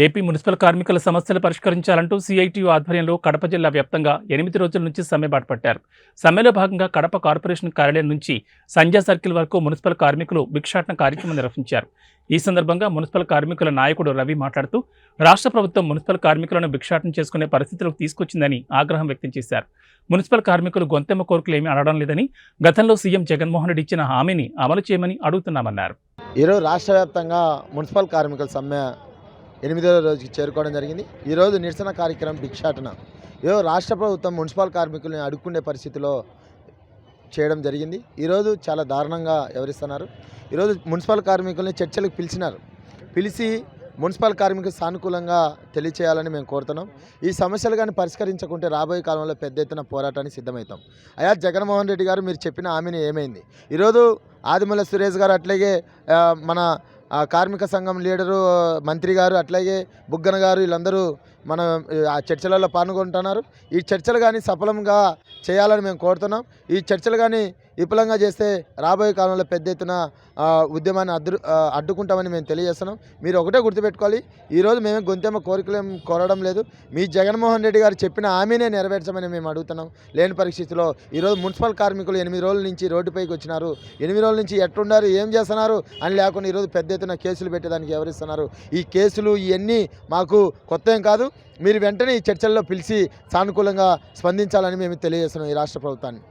AP municipal కార్మికుల సమస్యలు పరిష్కరించాలంటూ CITU ఆధ్వర్యంలో కడప జిల్లా వ్యాప్తంగా 8 రోజుల నుంచి సమ్మె బాటపట్టారు. సమ్మెలో భాగంగా కడప కార్పొరేషన్ కార్యాలయం నుంచి సంజయ్ సర్కిల్ వరకు మున్సిపల్ కార్మికులు భిక్షాటన కార్యక్రమం నిర్వహించారు. ఈ సందర్భంగా మున్సిపల్ కార్మికుల నాయకుడు రవి మాట్లాడుతూ రాష్ట్ర ప్రభుత్వం మున్సిపల్ కార్మికులను భిక్షాటన చేసుకునే పరిస్థితులకు తీసుకొచ్చిందని ఆగ్రహం వ్యక్తం చేశారు. మున్సిపల్ కార్మికులు గొంతెమ్మ కోరికలు ఏమీ అడగడం లేదని, గతంలో సీఎం జగన్మోహన్ రెడ్డి ఇచ్చిన హామీని అమలు చేయమని అడుగుతున్నామన్నారు. ఈరోజు రాష్ట్ర వ్యాప్తంగా మున్సిపల్ కార్మికుల సమ్మె 8వ రోజుకి చేరుకోవడం జరిగింది. ఈరోజు నిరసన కార్యక్రమం భిక్షాటన రాష్ట్ర ప్రభుత్వం మున్సిపల్ కార్మికుల్ని అడుక్కునే పరిస్థితిలో చేయడం జరిగింది. ఈరోజు చాలా దారుణంగా వ్యవహరిస్తున్నారు. ఈరోజు మున్సిపల్ కార్మికుల్ని చర్చలకు పిలిచి మున్సిపల్ కార్మికులకు సానుకూలంగా తెలియచేయాలని మేము కోరుతున్నాం. ఈ సమస్యలు కానీ పరిష్కరించకుంటే రాబోయే కాలంలో పెద్ద ఎత్తున పోరాటానికి సిద్ధమవుతాం. అయ్యా జగన్మోహన్ రెడ్డి గారు, మీరు చెప్పిన హామీని ఏమైంది? ఈరోజు ఆదిమూల సురేష్ గారు, అట్లాగే మన కార్మిక సంఘం లీడరు మంత్రి గారు, అట్లాగే బుగ్గన గారు, వీళ్ళందరూ మన ఆ చర్చలలో పాల్గొంటున్నారు. ఈ చర్చలు కానీ సఫలంగా చేయాలని మేము కోరుతున్నాం. ఈ చర్చలు కానీ విఫలంగా చేస్తే రాబోయే కాలంలో పెద్ద ఎత్తున ఉద్యమాన్ని అడ్డుకుంటామని మేము తెలియజేస్తున్నాం. మీరు ఒకటే గుర్తుపెట్టుకోవాలి, ఈరోజు మేము గొంతెమ్మ కోరికలు కోరడం లేదు. మీ జగన్మోహన్ రెడ్డి గారు చెప్పిన హామీనే నెరవేర్చమని మేము అడుగుతున్నాం. లేని పరిస్థితిలో ఈరోజు మున్సిపల్ కార్మికులు 8 రోజుల నుంచి రోడ్డుపైకి వచ్చినారు. 8 రోజుల నుంచి ఎట్లున్నారు, ఏం చేస్తున్నారు అని లేకుండా ఈరోజు పెద్ద ఎత్తున కేసులు పెట్టేదానికి ఎవరిస్తున్నారు. ఈ కేసులు ఇవన్నీ మాకు కొత్త ఏం కాదు. మీరు వెంటనే ఈ చర్చల్లో పిలిచి సానుకూలంగా స్పందించాలని మేము తెలియజేస్తున్నాం ఈ రాష్ట్ర ప్రభుత్వాన్ని.